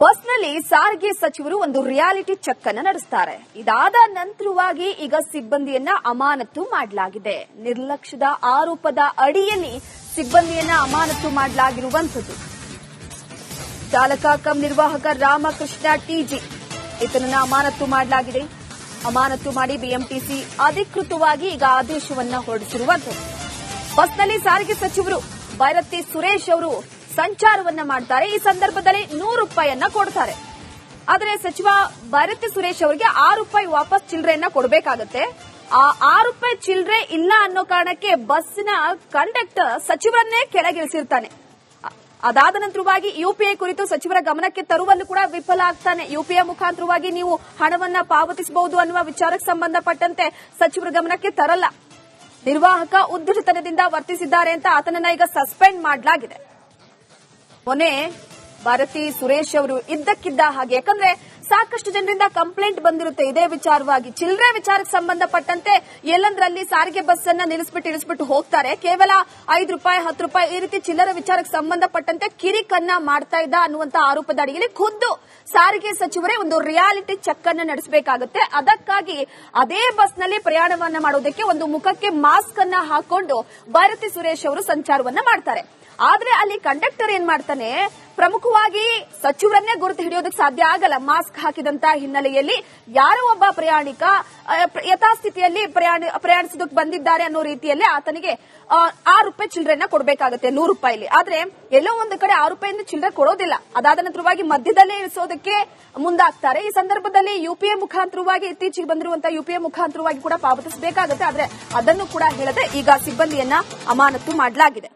ಬಸ್ನಲ್ಲಿ ಸಾರಿಗೆ ಸಚಿವರು ಒಂದು ರಿಯಾಲಿಟಿ ಚೆಕ್ ಅನ್ನು ನಡೆಸುತ್ತಾರೆ. ಇದಾದ ನಂತರವಾಗಿ ಈಗ ಸಿಬ್ಬಂದಿಯನ್ನ ಅಮಾನತು ಮಾಡಲಾಗಿದೆ. ನಿರ್ಲಕ್ಷ್ಯದ ಆರೋಪದ ಅಡಿಯಲ್ಲಿ ಸಿಬ್ಬಂದಿಯನ್ನ ಅಮಾನತು ಮಾಡಲಾಗಿರುವಂತದ್ದು. ಚಾಲಕ ಕಂ ನಿರ್ವಾಹಕ ರಾಮಕೃಷ್ಣ ಟಿಜಿ ಈತನನ್ನ ಅಮಾನತು ಮಾಡಲಾಗಿದೆ. ಅಮಾನತು ಮಾಡಿ ಬಿಎಂಟಿಸಿ ಅಧಿಕೃತವಾಗಿ ಈಗ ಆದೇಶವನ್ನ ಹೊರಡಿಸಿರುವಂತದ್ದು. ಬಸ್ನಲ್ಲಿ ಸಾರಿಗೆ ಸಚಿವರು ಭೈರತಿ ಸುರೇಶ್ ಅವರು ಸಂಚಾರವನ್ನ ಮಾಡ್ತಾರೆ. ಈ ಸಂದರ್ಭದಲ್ಲಿ ₹100 ಕೊಡ್ತಾರೆ. ಆದರೆ ಸಚಿವ ಭೈರತಿ ಸುರೇಶ್ ಅವರಿಗೆ ₹6 ವಾಪಸ್ ಚಿಲ್ಲರೆಯನ್ನ ಕೊಡಬೇಕಾಗುತ್ತೆ. ಆ ₹6 ಚಿಲ್ಲರೆ ಇಲ್ಲ ಅನ್ನೋ ಕಾರಣಕ್ಕೆ ಬಸ್ಸಿನ ಕಂಡಕ್ಟರ್ ಸಚಿವರನ್ನೇ ಕೆಳಗಿಳಿಸಿರ್ತಾನೆ. ಅದಾದ ನಂತರವಾಗಿ ಯುಪಿಐ ಕುರಿತು ಸಚಿವರ ಗಮನಕ್ಕೆ ತರುವಲ್ಲೂ ಕೂಡ ವಿಫಲ ಆಗ್ತಾನೆ. ಯುಪಿಐ ಮುಖಾಂತರವಾಗಿ ನೀವು ಹಣವನ್ನ ಪಾವತಿಸಬಹುದು ಅನ್ನುವ ವಿಚಾರಕ್ಕೆ ಸಂಬಂಧಪಟ್ಟಂತೆ ಸಚಿವರ ಗಮನಕ್ಕೆ ತರಲ್ಲ. ನಿರ್ವಾಹಕ ಉದ್ಧಟತನದಿಂದ ವರ್ತಿಸಿದ್ದಾರೆ ಅಂತ ಆತನನ್ನ ಈಗ ಸಸ್ಪೆಂಡ್ ಮಾಡಲಾಗಿದೆ. ಮೊನ್ನೆ ಭಾರತಿ ಸುರೇಶ್ ಅವರು ಇದ್ದಕ್ಕಿದ್ದ ಹಾಗೆ, ಯಾಕಂದ್ರೆ ಸಾಕಷ್ಟು ಜನರಿಂದ ಕಂಪ್ಲೇಂಟ್ ಬಂದಿರುತ್ತೆ ಇದೇ ವಿಚಾರವಾಗಿ. ಚಿಲ್ಲರೆ ವಿಚಾರಕ್ಕೆ ಸಂಬಂಧಪಟ್ಟಂತೆ ಎಲ್ಲಂದ್ರಲ್ಲಿ ಸಾರಿಗೆ ಬಸ್ ಅನ್ನ ಇಳಿಸ್ಬಿಟ್ಟು ಹೋಗ್ತಾರೆ. ಕೇವಲ ₹5, ₹10 ಈ ರೀತಿ ಚಿಲ್ಲರೆ ವಿಚಾರಕ್ಕೆ ಸಂಬಂಧಪಟ್ಟಂತೆ ಕಿರಿಕನ್ನ ಮಾಡ್ತಾ ಇದ್ದ ಅನ್ನುವಂತ ಆರೋಪದ ಅಡಿಯಲ್ಲಿ ಖುದ್ದು ಸಾರಿಗೆ ಸಚಿವರೇ ಒಂದು ರಿಯಾಲಿಟಿ ಚೆಕ್ ಅನ್ನ ನಡೆಸಬೇಕಾಗುತ್ತೆ. ಅದಕ್ಕಾಗಿ ಅದೇ ಬಸ್ನಲ್ಲಿ ಪ್ರಯಾಣವನ್ನ ಮಾಡೋದಕ್ಕೆ ಒಂದು ಮುಖಕ್ಕೆ ಮಾಸ್ಕ್ ಅನ್ನ ಹಾಕೊಂಡು ಭಾರತಿ ಸುರೇಶ್ ಅವರು ಸಂಚಾರವನ್ನ ಮಾಡ್ತಾರೆ. ಆದ್ರೆ ಅಲ್ಲಿ ಕಂಡಕ್ಟರ್ ಏನ್ ಮಾಡ್ತಾನೆ, ಪ್ರಮುಖವಾಗಿ ಸಚಿವರನ್ನೇ ಗುರುತು ಹಿಡಿಯೋದಕ್ಕೆ ಸಾಧ್ಯ ಆಗಲ್ಲ ಮಾಸ್ಕ್ ಹಾಕಿದಂತ ಹಿನ್ನೆಲೆಯಲ್ಲಿ. ಯಾರೋ ಒಬ್ಬ ಪ್ರಯಾಣಿಕ ಯಥಾಸ್ಥಿತಿಯಲ್ಲಿ ಪ್ರಯಾಣಿಸೋದಕ್ಕೆ ಬಂದಿದ್ದಾರೆ ಅನ್ನೋ ರೀತಿಯಲ್ಲಿ ಆತನಿಗೆ ₹6 ಚಿಲ್ಲರೆಯನ್ನ ಕೊಡಬೇಕಾಗುತ್ತೆ ₹100. ಆದ್ರೆ ಎಲ್ಲೋ ಒಂದು ಕಡೆ ₹6 ಚಿಲ್ಲರೆ ಕೊಡೋದಿಲ್ಲ. ಅದಾದ ನಂತರವಾಗಿ ಮಧ್ಯದಲ್ಲೇ ಇಳಿಸೋದಕ್ಕೆ ಮುಂದಾಗ್ತಾರೆ. ಈ ಸಂದರ್ಭದಲ್ಲಿ ಯುಪಿಐ ಮುಖಾಂತರವಾಗಿ ಇತ್ತೀಚೆಗೆ ಬಂದಿರುವಂತಹ ಯುಪಿಐ ಮುಖಾಂತರವಾಗಿ ಕೂಡ ಪಾವತಿಸಬೇಕಾಗುತ್ತೆ. ಆದ್ರೆ ಅದನ್ನು ಕೂಡ ಹೇಳದೆ ಈಗ ಸಿಬ್ಬಂದಿಯನ್ನ ಅಮಾನತು ಮಾಡಲಾಗಿದೆ.